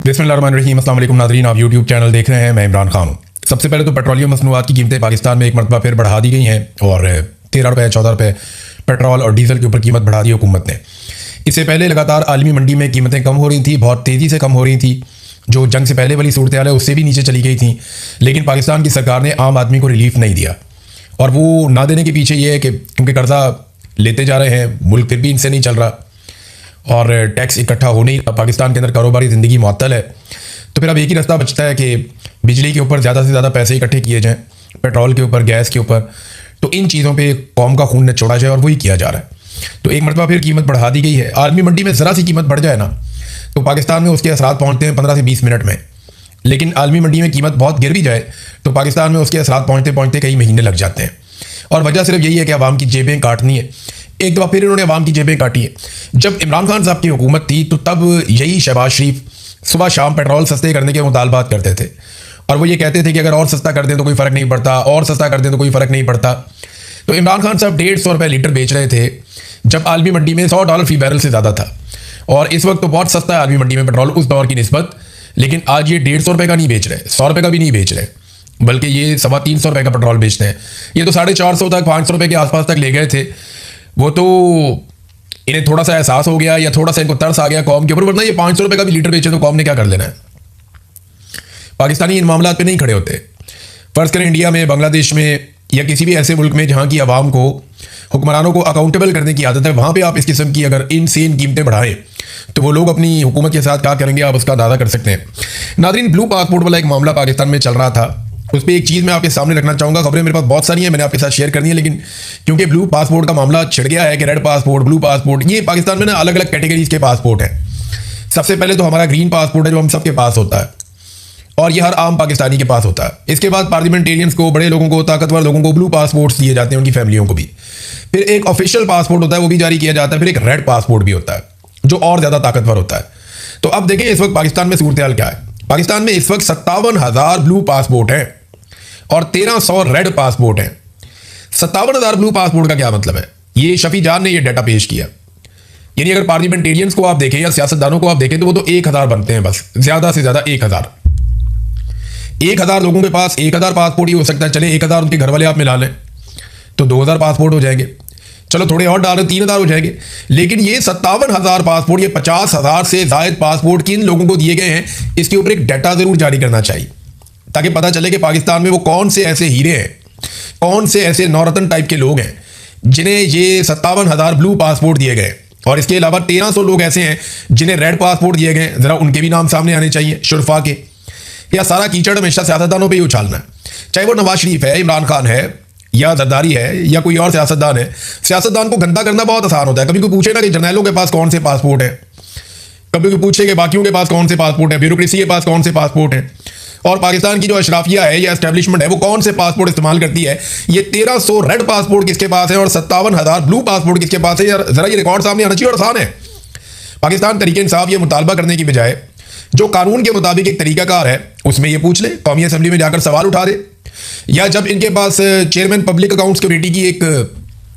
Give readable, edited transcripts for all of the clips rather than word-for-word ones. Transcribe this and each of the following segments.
बिस्मिल्लाहिर्रहमानिर्रहीम। अस्सलाम वालेकुम नाज़रीन, आप यूट्यूब चैनल देख रहे हैं। मैं इमरान खान हूँ। सबसे पहले तो पेट्रोलियम मसनूआत की कीमतें पाकिस्तान में एक मरतबा फिर बढ़ा दी गई हैं और 13 रुपये 14 रुपये पेट्रोल और डीजल के ऊपर कीमत बढ़ा दी हुकूमत ने। इससे पहले लगातार आलमी मंडी में कीमतें कम हो रही थी, बहुत तेज़ी से कम हो रही थी। जो जंग से पहले वाली सूरत हाल है उससे भी नीचे चली गई थी, लेकिन पाकिस्तान की सरकार ने आम आदमी को रिलीफ नहीं दिया। और वो ना देने के पीछे ये है कि क्योंकि कर्जा लेते जा रहे हैं, मुल्क फिर भी इनसे नहीं चल रहा और टैक्स इकट्ठा हो नहीं रहा, पाकिस्तान के अंदर कारोबारी ज़िंदगी मुअत्तल है। तो फिर अब एक ही रास्ता बचता है कि बिजली के ऊपर ज़्यादा से ज़्यादा पैसे इकट्ठे किए जाएँ, पेट्रोल के ऊपर, गैस के ऊपर। तो इन चीज़ों पे कौम का खून निचोड़ा जाए और वही किया जा रहा है। तो एक मरतबा फिर कीमत बढ़ा दी गई है। आलमी मंडी में ज़रा सी कीमत बढ़ जाए ना तो पाकिस्तान में उसके असरात पहुँचते हैं 15 से 20 मिनट में, लेकिन आलमी मंडी में कीमत बहुत गिर भी जाए तो पाकिस्तान में उसके असरात पहुँचते पहुँचते कई महीने लग जाते हैं। और वजह सिर्फ यही है कि आवाम की जेबें काटनी है। एक दफ़ा फिर इन्होंने आवाम की जेबें काटी है। जब इमरान खान साहब की हुकूमत थी तो तब यही शहबाज शरीफ सुबह शाम पेट्रोल सस्ते करने के मुतालबात करते थे और वो ये कहते थे कि अगर और सस्ता कर दें तो कोई फ़र्क नहीं पड़ता, और सस्ता कर दें तो कोई फ़र्क नहीं पड़ता। तो इमरान खान साहब 150 रुपये लीटर बेच रहे थे जब आलमी मंडी में $100 फी बैरल से ज़्यादा था। और इस वक्त तो बहुत सस्ता है आलमी मंडी में पेट्रोल उस दौर की निस्बत, लेकिन आज ये 150 रुपये का नहीं बेच रहे, 100 रुपये का भी नहीं बेच रहे, बल्कि ये 350 रुपये का पेट्रोल बेचते हैं। ये तो 450 तक, 500 रुपये के आसपास तक ले गए थे। वो तो इन्हें थोड़ा सा एहसास हो गया या थोड़ा सा इनको तरस आ गया कौम के ऊपर, वरना ये 500 रुपये का भी लीटर बेचे तो कौम ने क्या कर लेना है। पाकिस्तानी इन मामलों पे नहीं खड़े होते। फ़र्ज़ करें इंडिया में, बांग्लादेश में या किसी भी ऐसे मुल्क में जहाँ की आवाम को, हुक्मरानों को अकाउंटेबल करने की आदत है, वहाँ पे आप इस किस्म की अगर इनसेन कीमतें बढ़ाएं तो वो लोग अपनी हुकूमत के साथ क्या करेंगे आप उसका अंदाज़ा कर सकते हैं। नाज़रीन, ब्लू पासपोर्ट वाला एक मामला पाकिस्तान में चल रहा था, उस पर एक चीज़ मैं आपके सामने रखना चाहूँगा। खबरें मेरे पास बहुत सारी हैं, मैंने आपके साथ शेयर करनी है, लेकिन क्योंकि ब्लू पासपोर्ट का मामला छिड़ गया है कि रेड पासपोर्ट, ब्लू पासपोर्ट, ये पाकिस्तान में ना अलग अलग कैटेगरीज के पासपोर्ट हैं। सबसे पहले तो हमारा ग्रीन पासपोर्ट है जो हम सबके पास होता है और ये हर आम पाकिस्तानी के पास होता है। इसके बाद पार्लियामेंटेरियंस को, बड़े लोगों को, ताकतवर लोगों को ब्लू पासपोर्ट्स दिए जाते हैं, उनकी फैमिलियों को भी। फिर एक ऑफिशियल पासपोर्ट होता है, वो भी जारी किया जाता है। फिर एक रेड पासपोर्ट भी होता है जो और ज़्यादा ताकतवर होता है। तो अब देखें इस वक्त पाकिस्तान में सूरत हाल क्या है। पाकिस्तान में इस वक्त 57,000 ब्लू पासपोर्ट हैं और 1300 रेड पासपोर्ट हैं। 57,000 ब्लू पासपोर्ट का क्या मतलब है? ये शफी जान ने ये डाटा पेश किया। यानी अगर पार्लियामेंटेरियंस को आप देखें या सियासतदानों को आप देखें तो वो तो 1000 बनते हैं बस, ज़्यादा से ज़्यादा 1000 लोगों के पास 1000 पासपोर्ट ही हो सकता है। चले 1000 उनके घर वाले आप मिला लें तो 2000 पासपोर्ट हो जाएंगे। चलो थोड़े और डालें 3000 हो जाएंगे। लेकिन ये 57,000 पासपोर्ट, ये 50,000 से ज़ायद पासपोर्ट किन लोगों को दिए गए हैं, इसके ऊपर एक डाटा ज़रूर जारी करना चाहिए ताकि पता चले कि पाकिस्तान में वो कौन से ऐसे हीरे हैं, कौन से ऐसे नौरतन टाइप के लोग हैं जिन्हें ये 57,000 ब्लू पासपोर्ट दिए गए। और इसके अलावा 1300 लोग ऐसे हैं जिन्हें रेड पासपोर्ट दिए गए। ज़रा उनके भी नाम सामने आने चाहिए, शुरफा के। या सारा कीचड़ हमेशा सियासतदानों पे ही उछालना है, चाहे वो नवाज शरीफ है, इमरान खान है या जरदारी है या कोई और सियासतदान है। सियासतदान को गंदा करना बहुत आसान होता है। कभी कोई पूछे ना कि जर्नैलों के पास कौन से पासपोर्ट है, कभी कोई पूछे कि बाकियों के पास कौन से पासपोर्ट है, ब्यूरोक्रेसी के पास कौन से पासपोर्ट है, और पाकिस्तान की जो अशराफिया है या एस्टेब्लिशमेंट है वो कौन से पासपोर्ट इस्तेमाल करती है। ये 1300 रेड पासपोर्ट किसके पास है और 57,000 ब्लू पासपोर्ट किसके पास है, यार जरा ये रिकॉर्ड सामने आना चाहिए। और आसान है। पाकिस्तान तरीके इंसाफ ये मुतालबा करने की बजाय जो कानून के मुताबिक एक तरीकाकार है उसमें ये पूछ ले, कौमी असम्बली में जाकर सवाल उठा दे, या जब इनके पास चेयरमैन पब्लिक अकाउंट्स कमेटी की एक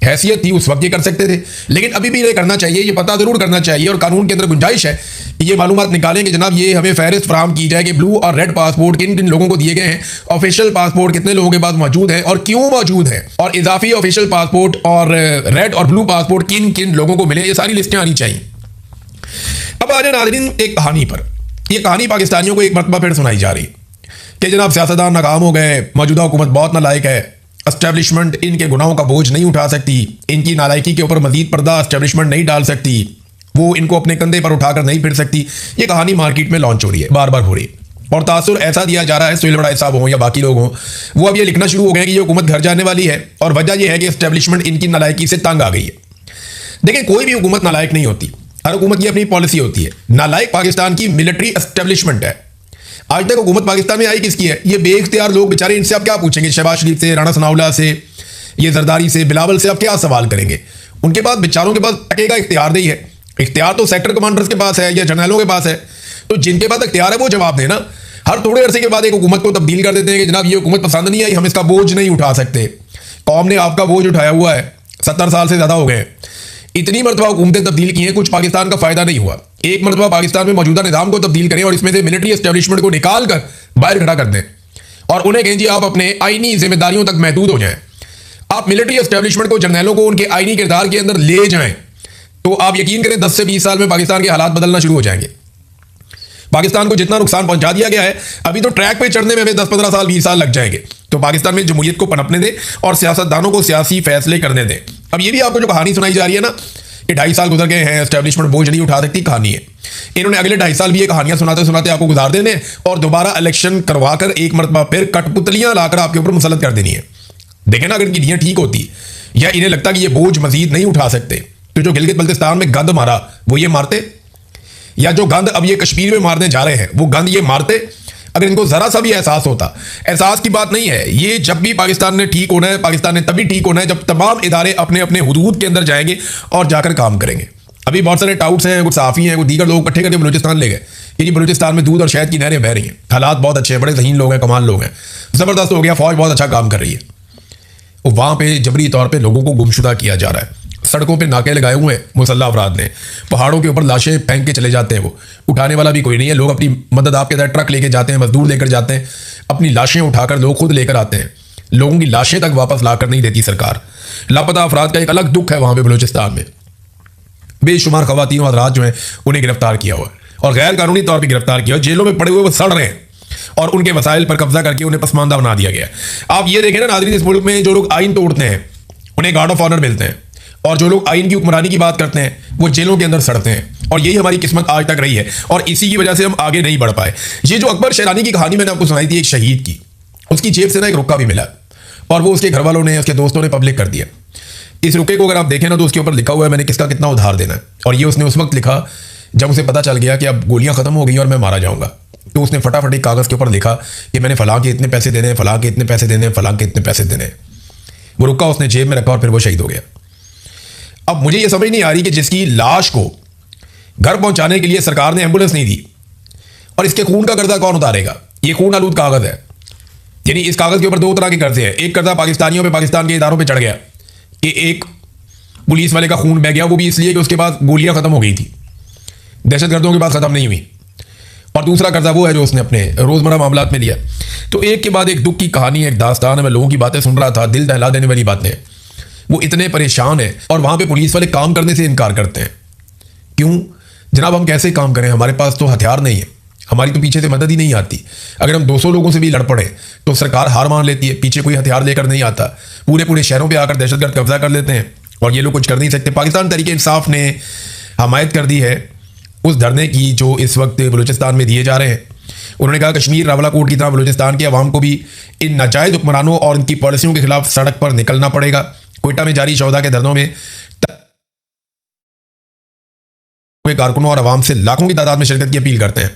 हैसियत थी उस वक्त ये कर सकते थे। लेकिन अभी भी इन्हें करना चाहिए, ये पता जरूर करना चाहिए और कानून के अंदर गुंजाइश है कि ये मालूमात निकालें कि जनाब ये हमें फहरिस्त फराहम की जाए कि ब्लू और रेड पासपोर्ट किन किन लोगों को दिए गए हैं, ऑफिशियल पासपोर्ट कितने लोगों के पास मौजूद हैं और क्यों मौजूद हैं, और इजाफी ऑफिशियल पासपोर्ट और रेड और ब्लू पासपोर्ट किन किन लोगों को मिले, ये सारी लिस्टें आनी चाहिए। अब आ जाए नाज़रीन एक कहानी पर। यह कहानी पाकिस्तानियों को एक मरतबा फिर सुनाई जा रही कि जनाब सियासतदान नाकाम हो गए, मौजूदा हुकूमत बहुत नालायक है, एस्टेब्लिशमेंट इनके गुनाहों का बोझ नहीं उठा सकती, इनकी नालायकी के ऊपर मजीद पर्दा एस्टेब्लिशमेंट नहीं डाल सकती, वो इनको अपने कंधे पर उठाकर नहीं फिर सकती। ये कहानी मार्केट में लॉन्च हो रही है, बार बार हो रही है और तासुर ऐसा दिया जा रहा है, सुहेल वड़ाई साहब हों या बाकी लोग हों, वो अब ये लिखना शुरू हो गए कि ये हुकूमत घर जाने वाली है और वजह यह है कि एस्टेब्लिशमेंट इनकी नालायकी से तंग आ गई है। देखिए, कोई भी हुकूमत नालायक नहीं होती, हर हुकूमत की अपनी पॉलिसी होती है। नालायक पाकिस्तान की मिलिट्री एस्टेब्लिशमेंट है। आज तक हुकूमत पाकिस्तान में आई किसकी है? ये बेइख्तियार लोग बेचारे, इनसे आप क्या पूछेंगे? शहबाज शरीफ से, राणा सनाउल्लाह से, ये जरदारी से, बिलावल से आप क्या सवाल करेंगे? उनके पास बेचारों के पास टकेगा इख्तियार नहीं है। इख्तियार तो सेक्टर कमांडर्स के पास है या जर्नैलों के पास है। तो जिनके पास इख्तियार है वो जवाब देना। हर थोड़े अरसे के बाद एक हुकूमत को तब्दील कर देते हैं कि जनाब ये हुकूमत पसंद नहीं आई, हम इसका बोझ नहीं उठा सकते। कौम ने आपका बोझ उठाया हुआ है, 70 साल से ज़्यादा हो गए। इतनी मरतबा हुकूमतें तब्दील की हैं, कुछ पाकिस्तान का फ़ायदा नहीं हुआ। एक मरतबा पाकिस्तान में मौजूदा निज़ाम को तब्दील करें और इसमें से मिलिट्री एस्टेब्लिशमेंट को निकाल कर बाहर खड़ा कर दें और उन्हें कहें जी आप अपने आईनी जिम्मेदारियों तक महदूद हो जाएं। आप मिलिट्री एस्टेब्लिशमेंट को, जर्नैलों को उनके आईनी किरदार के अंदर ले जाएं तो आप यकीन करें 10 से 20 साल में पाकिस्तान के हालात बदलना शुरू हो जाएंगे। पाकिस्तान को जितना नुकसान पहुंचा दिया गया है, अभी तो ट्रैक पे चढ़ने में हमें 10-15 साल 20 साल लग जाएंगे। तो पाकिस्तान में जमहूरियत को पनपने दें और सियासतदानों को सियासी फैसले करने दें। अब ये भी आपको जो कहानी सुनाई जा रही है ना, ये 2.5 साल गुजर गए हैं, एस्टेब्लिशमेंट बोझ नहीं उठा सकती कहानी है। इन्होंने अगले 2.5 साल भी ये कहानियां सुनाते सुनाते आपको गुजार देने और दोबारा इलेक्शन करवाकर एक मरतबा फिर कठपुतलियां लाकर आपके ऊपर मुसलत कर देनी है। देखें ना, अगर इनकी नीयत ठीक होती या इन्हें लगता कि ये बोझ मजीद नहीं उठा सकते तो जो गिलगित बल्तिस्तान में गंद मारा वो ये मारते, या जो गंद अब ये कश्मीर में मारने जा रहे हैं वो गंद ये मारते। अगर इनको जरा सा भी एहसास होता, एहसास की बात नहीं है, ये जब भी पाकिस्तान ने ठीक होना है, पाकिस्तान ने तभी ठीक होना है जब तमाम इदारे अपने अपने हुदूद के अंदर जाएंगे और जाकर काम करेंगे। अभी बहुत सारे टाउट्स हैं, कुछ साफ़ी हैं, कुछ दीगर लोग इकट्ठे करके बलूचिस्तान ले गए कि बलूचिस्तान में दूध और शहद की नहरें बह रही हैं, हालात बहुत अच्छे हैं, बड़े ज़हीन लोग हैं, कमाल लोग हैं, ज़बरदस्त हो गया, फौज बहुत अच्छा काम कर रही है। वो वहाँ पे जबरी तौर पे लोगों को गुमशुदा किया जा रहा है, सड़कों पे नाके लगाए हुए हैं मुसल्लह अफराद ने, पहाड़ों के ऊपर लाशें फेंक के चले जाते हैं, वो उठाने वाला भी कोई नहीं है। लोग अपनी मदद आपके साथ ट्रक लेके जाते हैं, मजदूर लेकर जाते हैं, अपनी लाशें उठाकर लोग खुद लेकर आते हैं, लोगों की लाशें तक वापस लाकर नहीं देती सरकार। लापता अफराद का एक अलग दुख है वहाँ पर बलूचिस्तान में, बेशुमार खवातीन और हज़रात जो हैं उन्हें गिरफ्तार किया हुआ है और गैर कानूनी तौर पर गिरफ्तार किया, जेलों में पड़े हुए वो सड़ रहे हैं और उनके वसाइल पर कब्जा करके उन्हें पसमानदा बना दिया गया। आप ये देखें ना नाज़रीन, इस मुल्क में जो लोग आइन तोड़ते हैं उन्हें गार्ड ऑफ ऑनर मिलते हैं और जो लोग आइन की हुक्मरानी की बात करते हैं वो जेलों के अंदर सड़ते हैं। और यही हमारी किस्मत आज तक रही है और इसी की वजह से हम आगे नहीं बढ़ पाए। ये जो अकबर शेरानी की कहानी मैंने आपको सुनाई थी एक शहीद की, उसकी जेब से ना एक रुक्का भी मिला और वो उसके घर वालों ने, उसके दोस्तों ने पब्लिक कर दिया। इस रुके को अगर आप देखें ना तो उसके ऊपर लिखा हुआ है मैंने किसका कितना उधार देना है, और ये उसने उस वक्त लिखा जब उसे पता चल गया कि अब गोलियां खत्म हो गई और मैं मारा जाऊंगा। तो उसने फटाफट एक कागज़ के ऊपर लिखा कि मैंने फलां के इतने पैसे देने, फलां के इतने पैसे देने, फलां के इतने पैसे देने। वो रुका उसने जेब में रखा और फिर वो शहीद हो गया। अब मुझे ये समझ नहीं आ रही कि जिसकी लाश को घर पहुंचाने के लिए सरकार ने एम्बुलेंस नहीं दी और इसके खून का कर्जा कौन उतारेगा। ये खून आलूद कागज़ है, यानी इस कागज़ के ऊपर 2 तरह के कर्जे हैं। एक कर्जा पाकिस्तानियों पे, पाकिस्तान के इदारों पे चढ़ गया कि एक पुलिस वाले का खून बह गया, वो भी इसलिए कि उसके पास गोलियां खत्म हो गई थी, दहशतगर्दों के पास खत्म नहीं हुई। और दूसरा कर्जा वो है जो उसने अपने रोज़मर्रा मामलात में लिया। तो एक के बाद एक दुख की कहानी, एक दास्तान है। मैं लोगों की बातें सुन रहा था, दिल दहला देने वाली बातें। वो इतने परेशान हैं और वहाँ पे पुलिस वाले काम करने से इनकार करते हैं। क्यों जनाब, हम कैसे काम करें, हमारे पास तो हथियार नहीं है, हमारी तो पीछे से मदद ही नहीं आती। अगर हम 200 लोगों से भी लड़ पड़े तो सरकार हार मान लेती है, पीछे कोई हथियार लेकर नहीं आता। पूरे पूरे शहरों पर आकर दहशतगर्द कब्जा कर लेते हैं और ये लोग कुछ कर नहीं सकते। पाकिस्तान तहरीक इंसाफ ने हमायत कर दी है उस धरने की जो इस वक्त बलूचिस्तान में दिए जा रहे हैं। उन्होंने कहा कश्मीर रावलाकोट की तरह बलूचिस्तान की आवाम को भी इन नाजायज़ हुक्मरानों और इनकी पॉलिसियों के खिलाफ सड़क पर निकलना पड़ेगा। क्वेटा में जारी 14 के धरनों में कारकुनों और आवाम से लाखों की तादाद में शिरकत की अपील करते हैं।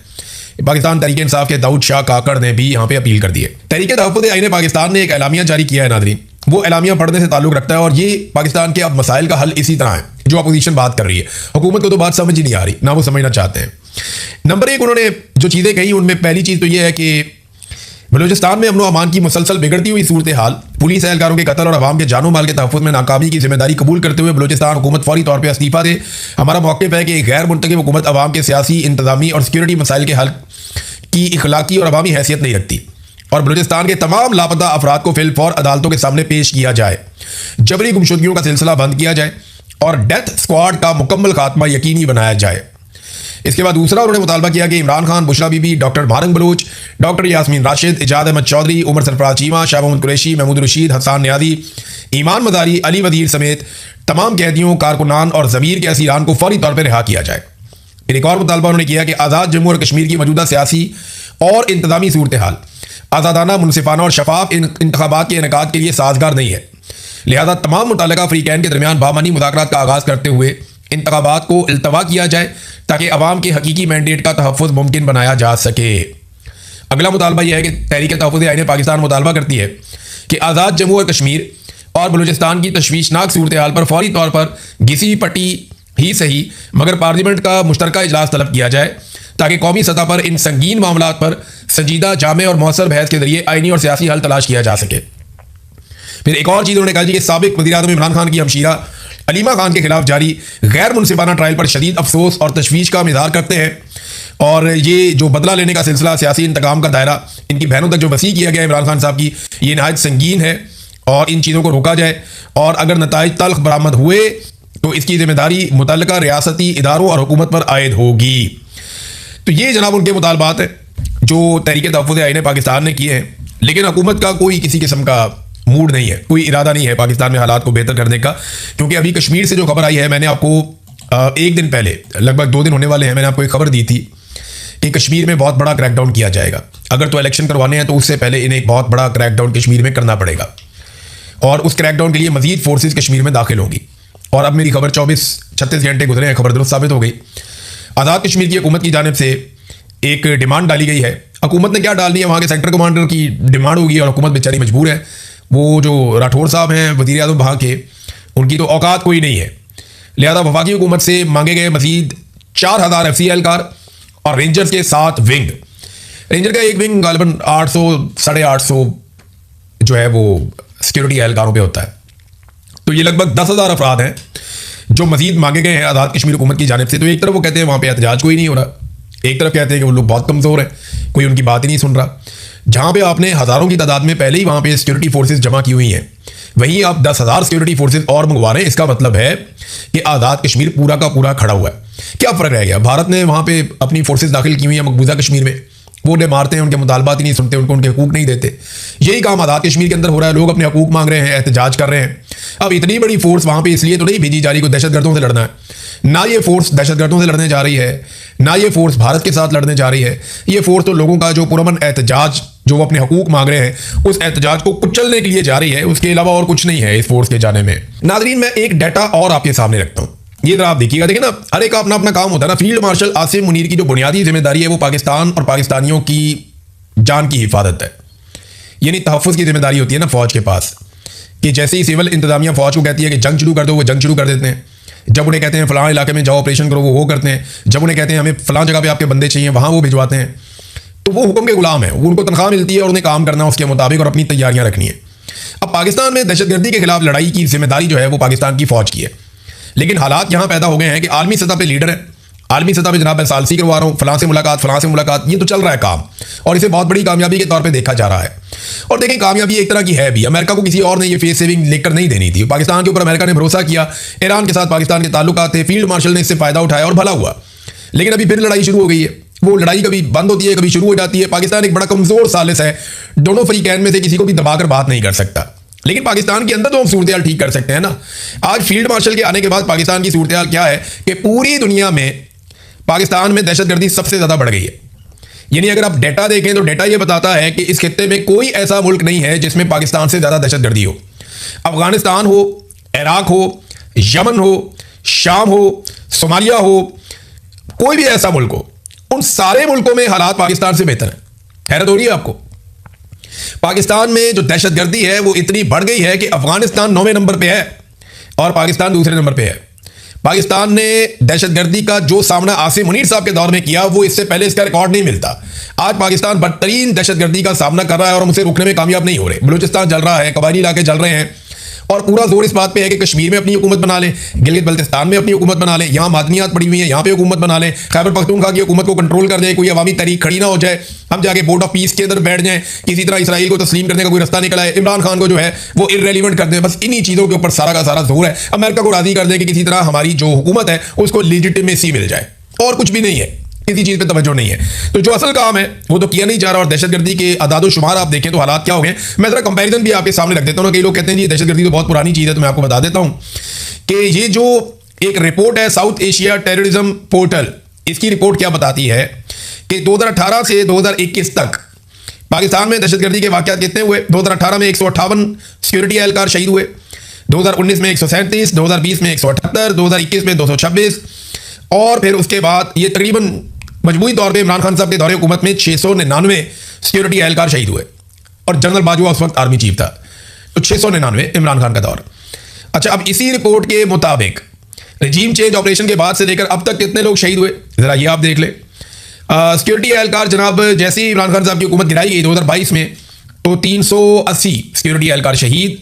पाकिस्तान तहरीक इंसाफ के दाऊद शाह काकड़ ने भी यहाँ पे अपील कर दी है। तहरीक तहफ़्फ़ुज़ आईन पाकिस्तान ने एक एलामिया जारी किया है नाज़रीन, वो एलामिया पढ़ने से ताल्लुक़ रखता है और ये पाकिस्तान के अब मसाइल का हल इसी तरह है जो अपोजिशन बात कर रही है। हुकूमत को तो बात समझ ही नहीं आ रही, ना वो समझना चाहते हैं। नंबर 1 उन्होंने जो चीज़ें कही उनमें पहली चीज़ तो ये है कि बलूचिस्तान में अमन अमान की मुसलसल बिगड़ती हुई सूरत हाल, पुलिस एहलकारों के कत्ल और अवाम के जानो माल के तहफ़्फ़ुज़ में नाकामी की जिम्मेदारी कबूल करते हुए बलूचिस्तान हुकूमत फौरी तौर पर इस्तीफ़ा दे। हमारा मौक़िफ़ है कि गैर मुंतखब हुकूमत अवाम के सियासी, इंतज़ामी और सिक्योरिटी मसाइल के हल की इखलाकी और अवामी हैसियत नहीं रखती और बलूचिस्तान के तमाम लापता अफराद को फिलफौर अदालतों के सामने पेश किया जाए, जबरी गुमशुदगियों का सिलसिला बंद किया जाए और डेथ स्क्वाड का मुकम्मल खात्मा यकीनी बनाया जाए। इसके बाद दूसरा उन्होंने मुतालबा किया कि इमरान खान, बुशरा बीबी, डॉक्टर भारंग बलोच, डॉक्टर यास्मीन राशिद, इजाद अहमद चौधरी, उमर सरफराज चीमा, शाह मोहम्मद कुरैशी, महमूद रशीद, हसान न्याजी, ईमान मदारी, अली वजीर समेत तमाम कैदियों, कारकुनान और ज़मीर के असीरान को फौरी तौर पर रिहा किया जाए। फिर एक और मुतालबा उन्होंने किया कि आज़ाद जम्मू और कश्मीर की मौजूदा सियासी और इंतज़ामी सूरत हाल आज़ादाना, मुनसिफाना और शफाफ इंतखाबात के इनेकाद के लिए साजगार नहीं है। लिहाजा तमाम मुतल्लिका फ़रीक़ैन के दरमियान बामानी मुज़ाकरात का आगाज़ करते हुए इंतखाबात को इल्तवा किया जाए ताकि अवाम के हकीकी मैंडेट का तहफ़्फ़ुज़ मुमकिन बनाया जा सके। अगला मुतालबा यह है कि तहरीक तहफ़्फ़ुज़ आईन पाकिस्तान मुतालबा करती है कि आज़ाद जम्मू और कश्मीर और बलूचिस्तान की तशवीशनाक सूरत हाल पर फौरी तौर पर घिसी पट्टी ही सही मगर पार्लियामेंट का मुश्तरका इजलास तलब किया जाए ताकि कौमी सतह पर इन संगीन मामलात पर संजीदा, जामे और मौसर बहस के जरिए आइनी और सियासी हल तलाश किया जा सके। फिर एक और चीज़ उन्होंने कहा कि साबिक वज़ीर-ए-आज़म इमरान खान की हमशीरा अलीमा खान के खिलाफ जारी गैर मुनसिफाना ट्रायल पर शदीद अफसोस और तशवीश का इज़हार करते हैं। और ये जो बदला लेने का सिलसिला, सियासी इंतकाम का दायरा इनकी बहनों तक जो वसी किया गया है इमरान खान साहब की, ये नहायत संगीन है और इन चीज़ों को रोका जाए। और अगर नताइज तल्ख बरामद हुए तो इसकी जिम्मेदारी मुतल्लिका रियासती इदारों और हुकूमत पर आयद होगी। तो ये जनाब उनके मुतालबात है जो तहरीक तहफ़्फ़ुज़ आईन पाकिस्तान ने किए हैं। लेकिन हुकूमत का कोई किसी किस्म का मूड नहीं है, कोई इरादा नहीं है पाकिस्तान में हालात को बेहतर करने का। क्योंकि अभी कश्मीर से जो खबर आई है, मैंने आपको एक दिन पहले, लगभग 2 दिन होने वाले हैं, मैंने आपको एक खबर दी थी कि कश्मीर में बहुत बड़ा क्रैकडाउन किया जाएगा। अगर तो इलेक्शन करवाने हैं तो उससे पहले इन्हें एक बहुत बड़ा क्रैकडाउन कश्मीर में करना पड़ेगा और उस क्रैकडाउन के लिए मजीद फोर्सेज कश्मीर में दाखिल होंगी। और अब मेरी खबर 24-36 घंटे गुजरे हैं, खबर दुरुस्त साबित हो गई। आज़ाद कश्मीर की हुकूमत की जानिब से एक डिमांड डाली गई है। हुकूमत ने क्या डालनी है, वहाँ के सेक्टर कमांडर की डिमांड होगी और हुकूमत बेचारी मजबूर है। वो जो राठौर साहब हैं वज़ीर आज़म वहाँ के, उनकी तो औकात कोई नहीं है। लिहाजा वफाकी हुकूमत से मांगे गए मजीद 4000 FC एहलकार और रेंजर्स के 7 विंग। रेंजर का एक विंग गालिबन 800 850 जो है वो सिक्योरिटी एहलकारों पे होता है। तो ये लगभग 10,000 अफराद हैं जो मजीद मांगे गए हैं आज़ाद कश्मीर हुकूमत की जानिब से। तो एक तरफ वो कहते हैं वहाँ पे एहतजाज कोई नहीं हो रहा, एक तरफ कहते हैं कि वो लोग बहुत कमज़ोर हैं, कोई उनकी बात ही नहीं सुन रहा। जहाँ पे आपने हज़ारों की तादाद में पहले ही वहाँ पे सिक्योरिटी फोर्सेज जमा की हुई हैं, वहीं आप 10,000 सिक्योरिटी फोर्सेज और मंगवा रहे हैं। इसका मतलब है कि आज़ाद कश्मीर पूरा का पूरा खड़ा हुआ है। क्या फ़र्क रह गया? भारत ने वहाँ पे अपनी फोर्सेज दाखिल की हुई हैं मकबूजा कश्मीर में, वो उन्हें मारते हैं, उनके मुतालबात ही नहीं सुनते, उनको उनके हकूक़ नहीं देते। यही काम आज़ाद कश्मीर के अंदर हो रहा है, लोग अपने हकूक़ मांग रहे हैं, एहतजाज कर रहे हैं। अब इतनी बड़ी फोर्स वहाँ पे इसलिए तो नहीं भेजी जा रही को दहशतगर्दों से लड़ना है, ना ये फोर्स दहशतगर्दों से लड़ने जा रही है, ना ये फोर्स भारत के साथ लड़ने जा रही है। ये फोर्स तो लोगों का जो पुरअमन एहतजाज, जो वो अपने हकूक़ मांग रहे हैं, उस एहतजाज को कुचलने के लिए जा रही है। उसके अलावा और कुछ नहीं है इस फोर्स के जाने में। नाज़रीन, मैं एक डाटा और आपके सामने रखता हूँ, ये जरा आप देखिएगा। देखिए ना, हर एक का अपना अपना काम होता है ना। फील्ड मार्शल आसिम मुनीर की जो बुनियादी जिम्मेदारी है वो पाकिस्तान और पाकिस्तानियों की जान की हिफाजत है, यानी तहफ़्फ़ुज़ की जिम्मेदारी होती है ना फ़ौज के पास। कि जैसे ही सिविल इंतजामिया फ़ौज को कहती है कि जंग शुरू कर दो, वो जंग शुरू कर देते हैं। जब उन्हें कहते हैं फ़लाँ इलाके में जाओ ऑपरेशन करो, वो करते हैं। जब उन्हें कहते हैं हमें फ़लाँ जगह पे आपके बंदे चाहिए, वहाँ वो भिजवाते हैं। तो वो हुक्म के गुलाम है, उनको तनख्वाह मिलती है और उन्हें काम करना उसके मुताबिक और अपनी तैयारियाँ रखनी है। अब पाकिस्तान में दहशतगर्दी के खिलाफ लड़ाई की जिम्मेदारी जो है वो पाकिस्तान की फ़ौज की है। लेकिन हालात यहाँ पैदा हो गए हैं कि आलमी सतह पर लीडर है, आलमी सतह पे जनाब मैं सालसी करवा रहा हूँ, फ़लाँ से मुलाकात, ये तो चल रहा है काम और इसे बहुत बड़ी कामयाबी के तौर पे देखा जा रहा है। और देखें, कामयाबी एक तरह की है भी। अमेरिका को किसी और ने ये फेस सेविंग लेकर नहीं देनी थी। पाकिस्तान के ऊपर अमेरिका ने भरोसा किया, ईरान के साथ पाकिस्तान के ताल्लुकात थे, फील्ड मार्शल ने इससे फ़ायदा उठाया और भला हुआ। लेकिन अभी फिर लड़ाई शुरू हो गई है। वो लड़ाई कभी बंद होती है, कभी शुरू हो जाती है। पाकिस्तान एक बड़ा कमज़ोर सालिस है, दोनों फरीकैन में से किसी को भी दबाकर बात नहीं कर सकता। लेकिन पाकिस्तान के अंदर तो हम सूरत हाल ठीक कर सकते हैं ना। आज फील्ड मार्शल के आने के बाद पाकिस्तान की सूरत हाल क्या है कि पूरी दुनिया में पाकिस्तान में दहशतगर्दी सबसे ज़्यादा बढ़ गई है। यानी अगर आप डेटा देखें तो डेटा ये बताता है कि इस खित्ते में कोई ऐसा मुल्क नहीं है जिसमें पाकिस्तान से ज़्यादा दहशतगर्दी हो। अफगानिस्तान हो, इराक हो, यमन हो, शाम हो, सोमालिया हो, कोई भी ऐसा मुल्क हो, उन सारे मुल्कों में हालात पाकिस्तान से बेहतर है। हैरत हो रही है आपको? पाकिस्तान में जो दहशतगर्दी है वो इतनी बढ़ गई है कि अफगानिस्तान 9वें नंबर पे है और पाकिस्तान दूसरे नंबर पे है। पाकिस्तान ने दहशतगर्दी का जो सामना आसिम मुनीर साहब के दौर में किया, वो इससे पहले इसका रिकॉर्ड नहीं मिलता। आज पाकिस्तान बदतरीन दहशतगर्दी का सामना कर रहा है और हम उसे रोकने में कामयाब नहीं हो रहे। बलूचिस्तान जल रहा है, कबायली इलाके जल रहे हैं और पूरा जोर इस बात पे है कि कश्मीर में अपनी हुकूमत बना लें, गिलगित बल्तिस्तान में अपनी हुकूमत बना लें, यहाँ मादनियात पड़ी हुई हैं, यहाँ पे हुकूमत बना लें, खैबर पख्तूनख्वा की हुकूमत को कंट्रोल कर दें, कोई अवामी तहरीक खड़ी ना हो जाए, हम जाके बोर्ड ऑफ पीस के अंदर बैठ जाएं, किसी तरह इसराइल को तस्लीम करने का कोई रास्ता निकला है, इमरान खान को जो है वो इररेलेवेंट कर दें। बस इन्हीं चीज़ों के ऊपर सारा का सारा जोर है। अमेरिका को राजी कर दें कि किसी तरह हमारी जो हुकूमत है उसको लेजिटिमेसी मिल जाए, और कुछ भी नहीं है, किसी चीज़ पे तवज्जो नहीं है। तो जो असल काम है वो तो किया नहीं जा रहा। और दहशतगर्दी के अदाद शुमार आप देखें तो हालात क्या हो गए। मैं ज़रा कंपैरिजन भी आपके सामने रख देता हूँ ना। कई लोग कहते हैं जी दहशतगर्दी तो बहुत पुरानी चीज़ है, तो मैं आपको बता देता हूँ कि ये जो एक रिपोर्ट है साउथ एशिया टेररिज्म पोर्टल, इसकी रिपोर्ट क्या बताती है कि 2018 से 2021 तक पाकिस्तान में दहशतगर्दी के वाक़यात कितने हुए। 2018 में 158 सिक्योरिटी एहलकार शहीद हुए, 2019 में 137, 2020 में 178, 2021 में 226 और फिर उसके बाद ये तकरीबन मजमूई तौर पे इमरान खान साहब के दौरे हुकूमत में 699 सिक्योरिटी एहलकार शहीद हुए और जनरल बाजवा उस वक्त आर्मी चीफ था। तो 699 इमरान खान का दौर। अच्छा, अब इसी रिपोर्ट के मुताबिक रजीम चेंज ऑपरेशन के बाद से लेकर अब तक कितने लोग शहीद हुए, ज़रा ये आप देख लें। सिक्योरिटी एहलकार जनाब जैसे ही इमरान खान साहब की हुकूमत गिराई गई 2022 में, तो 380 सिक्योरिटी एहलकार शहीद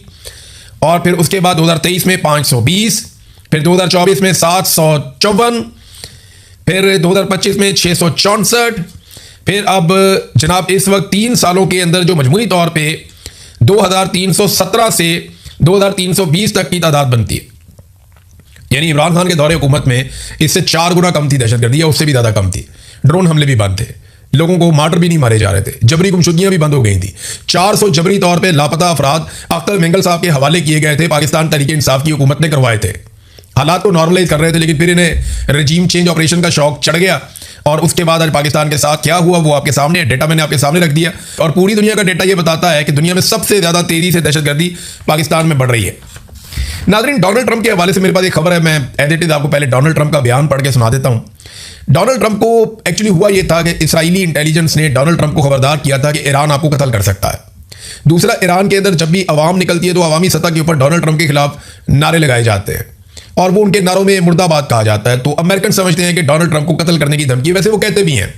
और फिर उसके बाद 2023 में 520 फिर 2024 में 754, फिर 2025 में 664, फिर अब जनाब इस वक्त 3 सालों के अंदर जो मजमूई तौर पे 2317 से 2320 तक की तादाद बनती है, यानी इमरान खान के दौरे हुकूमत में इससे 4 गुना कम थी दहशतगर्दी, या उससे भी ज़्यादा कम थी। ड्रोन हमले भी बंद थे, लोगों को मार्टर भी नहीं मारे जा रहे थे, जबरी गुमशुदगियां भी बंद हो गई थी। 400 जबरी तौर पे लापता अफराद अख्तर मेंगल साहब के हवाले किए गए थे, पाकिस्तान तहरीक इंसाफ की हुकूमत ने करवाए थे। हालात को नॉर्मलाइज कर रहे थे, लेकिन फिर इन्हें रजीम चेंज ऑपरेशन का शौक चढ़ गया, और उसके बाद आज पाकिस्तान के साथ क्या हुआ वो आपके सामने, डेटा मैंने आपके सामने रख दिया। और पूरी दुनिया का डेटा ये बताता है कि दुनिया में सबसे ज़्यादा तेज़ी से दहशतगर्दी पाकिस्तान में बढ़ रही है। नाज़रीन, डोनाल्ड ट्रंप के हवाले से मेरे पास एक खबर है, मैं एज इट इज आपको पहले डोनाल्ड ट्रंप का बयान पढ़ के सुना देता हूं। डोनाल्ड ट्रंप को एक्चुअली हुआ यह था कि इजरायली इंटेलिजेंस ने डोनाल्ड ट्रंप को खबरदार किया था कि ईरान आपको कत्ल कर सकता है। दूसरा, ईरान के अंदर जब भी अवाम निकलती है तो अवामी सतह के ऊपर डोनाल्ड ट्रंप के खिलाफ नारे लगाए जाते हैं, और वो उनके नारों में मुर्दाबाद कहा जाता है। तो अमेरिकन समझते हैं कि डोनाल्ड ट्रंप को कत्ल करने की धमकी, वैसे वो कहते भी हैं।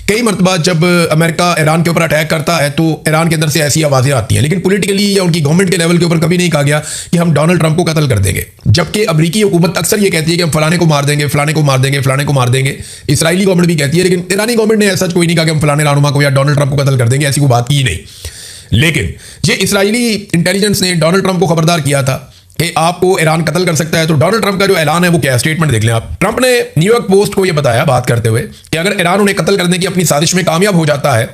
कई मरतबा जब अमेरिका ईरान के ऊपर अटैक करता है तो ईरान के अंदर से ऐसी आवाज़ें आती हैं, लेकिन पॉलिटिकली या उनकी गवर्नमेंट के लेवल के ऊपर कभी नहीं कहा गया कि हम डोनाल्ड ट्रंप को कत्ल कर देंगे। जबकि अमरीकी हुकूमत अक्सर ये कहती है कि हम फलाने को मार देंगे, फलाने को मार देंगे, फलाने को मार देंगे। इसराइली गवर्नमेंट भी कहती है, लेकिन ईरानी गवर्नमेंट ने ऐसा कोई नहीं कहा कि हम फलाने रहनुमा को या डोनाल्ड ट्रंप को कत्ल कर देंगे, ऐसी कोई बात की नहीं। लेकिन ये इसराइली इंटेलिजेंस ने डोनाल्ड ट्रंप को खबरदार किया था कि आपको ईरान कत्ल कर सकता है। तो डोनाल्ड ट्रंप का जो ऐलान है वो क्या स्टेटमेंट देख लें आप। ट्रंप ने न्यूयॉर्क पोस्ट को ये बताया बात करते हुए कि अगर ईरान उन्हें कत्ल करने की अपनी साजिश में कामयाब हो जाता है